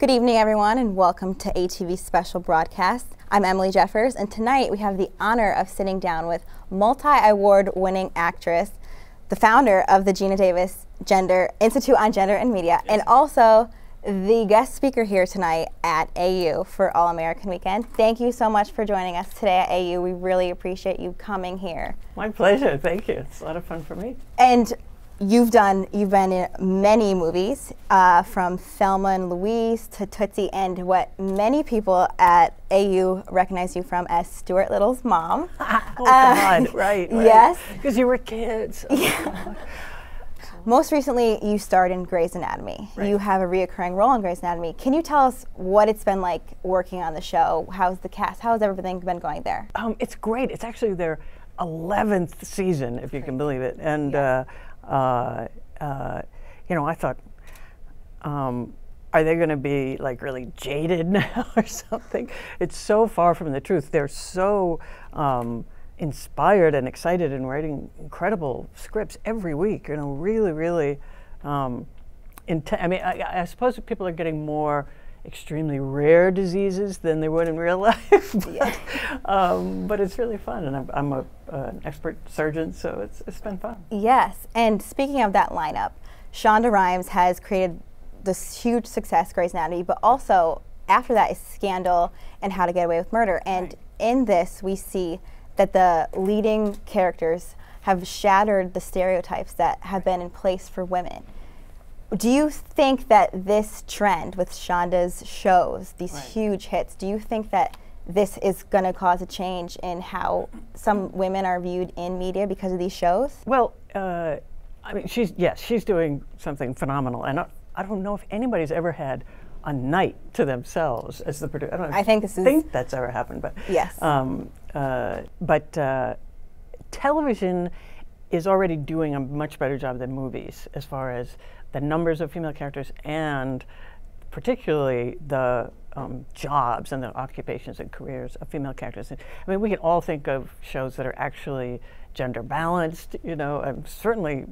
Good evening, everyone, and welcome to ATV's special broadcast. I'm Emily Jeffers, and tonight we have the honor of sitting down with multi-award-winning actress, the founder of the Geena Davis Institute on Gender and Media, and also the guest speaker here tonight at AU for All-American Weekend. Thank you so much for joining us today at AU. We really appreciate you coming here. My pleasure. Thank you. It's a lot of fun for me. And you've been in many movies, from Thelma and Louise to Tootsie, and what many people at AU recognize you from as Stuart Little's mom. Oh, God, right. Yes. Because you were kids. Oh, yeah. Most recently, you starred in Grey's Anatomy. Right. You have a reoccurring role in Grey's Anatomy. Can you tell us what it's been like working on the show? How's the cast? How's everything been going there? It's great. It's actually their 11th season, if you can believe it. And, you know, I thought, are they going to be like really jaded now or something? It's so far from the truth. They're so inspired and excited and writing incredible scripts every week. You know, really, I mean, I suppose people are getting more extremely rare diseases than they would in real life. But it's really fun, and I'm an expert surgeon, so it's been fun. Yes, and speaking of that lineup, Shonda Rhimes has created this huge success, Grey's Anatomy, but also after that is Scandal and How to Get Away with Murder. And in this, we see that the leading characters have shattered the stereotypes that have been in place for women. Do you think that this trend with Shonda's shows, these huge hits, do you think that this is going to cause a change in how some women are viewed in media because of these shows? Well, I mean, she's doing something phenomenal, and I don't know if anybody's ever had a night to themselves as the producer. I think that's ever happened, but yes. Television is already doing a much better job than movies as far as the numbers of female characters and particularly the jobs and the occupations and careers of female characters. I mean, we can all think of shows that are actually gender balanced, you know, certainly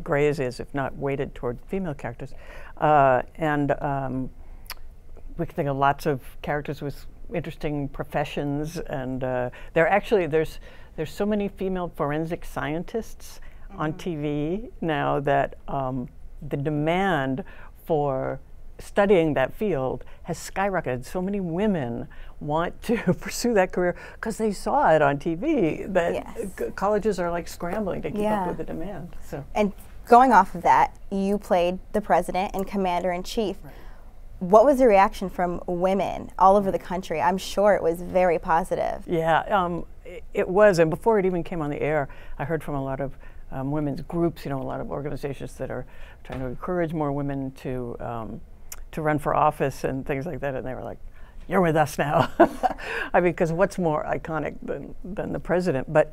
Grey's is, if not weighted toward female characters. We can think of lots of characters with interesting professions, and there's so many female forensic scientists on TV now that the demand for studying that field has skyrocketed. So many women want to pursue that career because they saw it on TV that colleges are like scrambling to keep up with the demand. So. And going off of that, you played the president and commander-in-chief. Right. What was the reaction from women all over the country? I'm sure it was very positive. Yeah, it was, and before it even came on the air, I heard from a lot of women's groups, you know, a lot of organizations that are trying to encourage more women to run for office and things like that, and they were like, "You're with us now." I mean, because what's more iconic than the president? But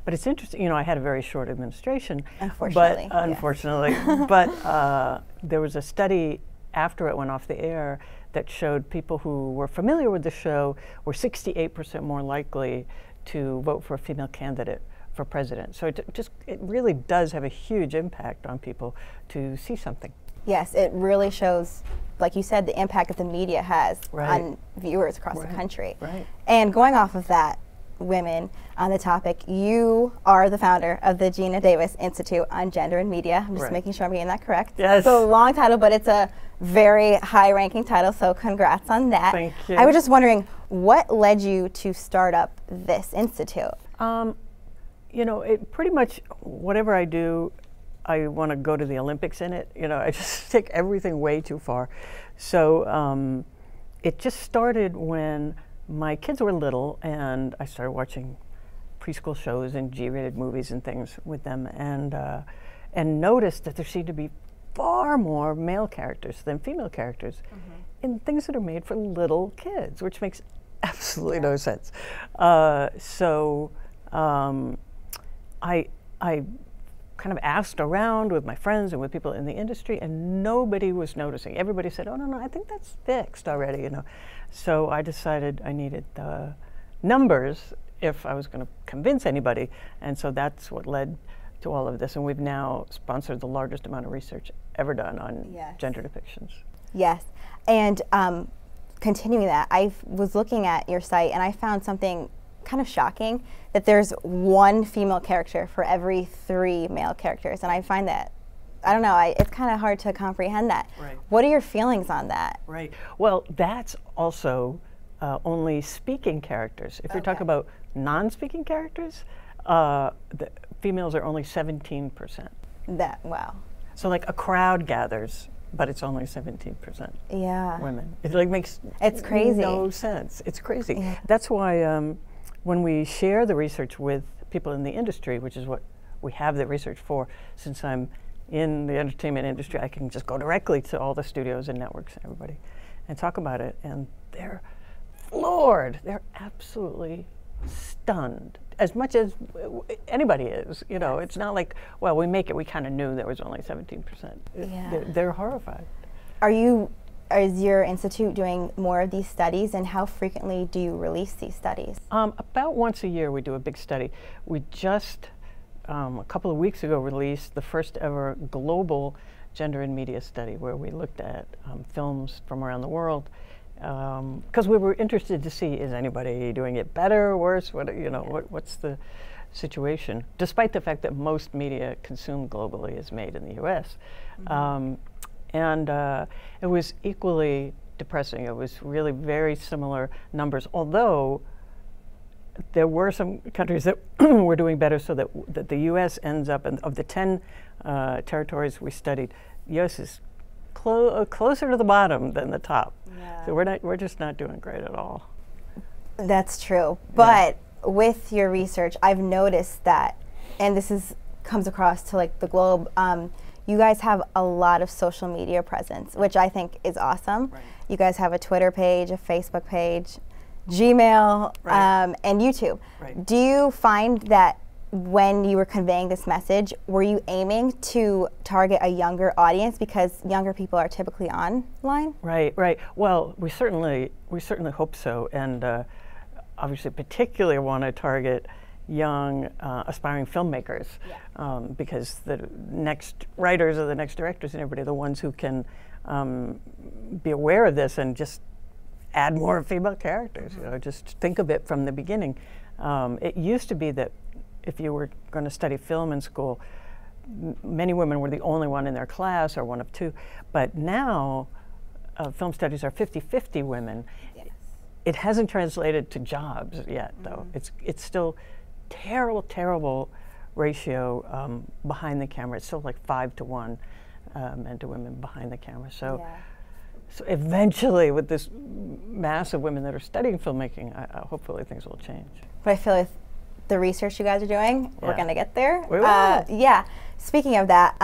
it's interesting. You know, I had a very short administration, unfortunately. But there was a study after it went off the air that showed people who were familiar with the show were 68% more likely to vote for a female candidate for president. So it really does have a huge impact on people to see something. Yes, it really shows, like you said, the impact that the media has on viewers across the country. Right. And going off of that, women, on the topic, you are the founder of the Geena Davis Institute on Gender and Media. I'm just making sure I'm getting that correct. Yes. It's a long title, but it's a very high-ranking title, so congrats on that. Thank you. I was just wondering, what led you to start up this institute? You know, pretty much whatever I do, I want to go to the Olympics in it. You know, I just take everything way too far. So it just started when my kids were little, and I started watching preschool shows and G-rated movies and things with them, and noticed that there seemed to be far more male characters than female characters in things that are made for little kids, which makes absolutely no sense. So I kind of asked around with my friends and with people in the industry, and nobody was noticing. Everybody said, "Oh, no, I think that's fixed already," you know. So I decided I needed the numbers if I was going to convince anybody, and so that's what led to all of this. And we've now sponsored the largest amount of research ever done on gender depictions. Yes. And continuing that, I was looking at your site and I found something kind of shocking, that there's one female character for every 3 male characters. And I find that, I don't know, it's kind of hard to comprehend that. Right. What are your feelings on that? Right. Well, that's also only speaking characters. If you're talking about non-speaking characters, the females are only 17%. Wow. So like a crowd gathers, but it's only 17% women. It like makes it's crazy. No sense. It's crazy. Yeah. That's why when we share the research with people in the industry, which is what we have the research for, since I'm in the entertainment industry, I can just go directly to all the studios and networks and everybody and talk about it, and they're floored. They're absolutely stunned, as much as anybody is. You know, it's not like, well, we kind of knew there was only 17%. Yeah. They're horrified. Is your institute doing more of these studies, and how frequently do you release these studies? About once a year we do a big study. We just, a couple of weeks ago, released the first ever global gender and media study, where we looked at films from around the world, because we were interested to see, is anybody doing it better or worse? What's the situation? Despite the fact that most media consumed globally is made in the U.S. And it was equally depressing. It was really very similar numbers, although there were some countries that were doing better, so that the U.S. ends up, of the 10 territories we studied, the U.S. is closer to the bottom than the top. Yeah. So we're just not doing great at all. That's true. But with your research, I've noticed that, and comes across to like the globe, you guys have a lot of social media presence, which I think is awesome. Right. You guys have a Twitter page, a Facebook page, Gmail, and YouTube. Right. Do you find that when you were conveying this message, were you aiming to target a younger audience, because younger people are typically online? Right. Well, we certainly hope so, and obviously particularly want to target young aspiring filmmakers, because the next writers or the next directors and everybody are the ones who can be aware of this and just add more female characters. You know, just think of it from the beginning. It used to be that if you were going to study film in school, many women were the only one in their class or one of 2. But now film studies are 50-50 women. Yes. It hasn't translated to jobs yet, though. It's still terrible ratio behind the camera. It's still like 5 to 1 men to women behind the camera. So eventually, with this mass of women that are studying filmmaking, hopefully things will change. But I feel like the research you guys are doing, we're going to get there. We will. Speaking of that,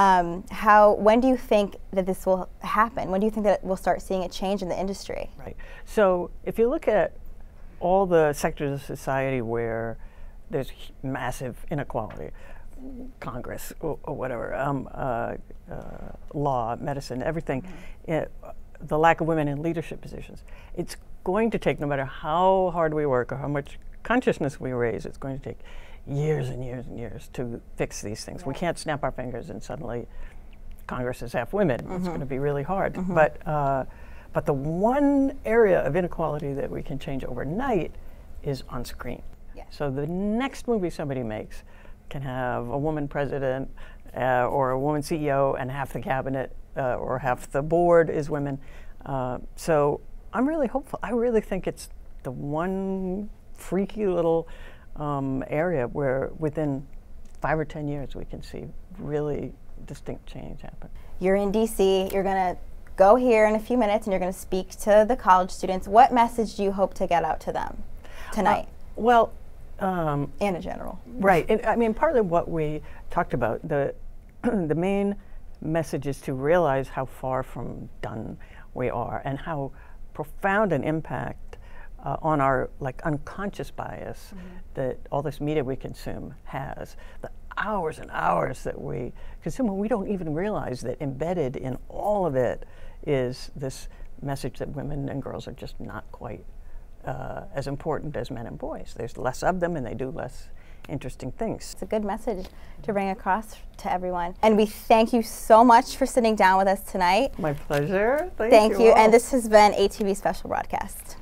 when do you think that this will happen? When do you think that we'll start seeing a change in the industry? Right. So if you look at all the sectors of society where there's massive inequality, Congress or whatever, law, medicine, everything, the lack of women in leadership positions, it's going to take, no matter how hard we work or how much consciousness we raise, it's going to take years and years and years to fix these things. We can't snap our fingers and suddenly Congress is half women. It's going to be really hard. But the one area of inequality that we can change overnight is on screen. So the next movie somebody makes can have a woman president or a woman CEO, and half the cabinet or half the board is women. So I'm really hopeful. I really think it's the one freaky little area where within 5 or 10 years we can see really distinct change happen. You're in DC. You're going to go here in a few minutes and you're going to speak to the college students. What message do you hope to get out to them tonight? And in general. Right. And, I mean, partly what we talked about, the main message is to realize how far from done we are and how profound an impact on our unconscious bias that all this media we consume has. The hours and hours that we consume, and we don't even realize that embedded in all of it is this message that women and girls are just not quite as important as men and boys. There's less of them and they do less interesting things. It's a good message to bring across to everyone. And we thank you so much for sitting down with us tonight. My pleasure. Thank Thank you. all. And this has been ATV Special Broadcast.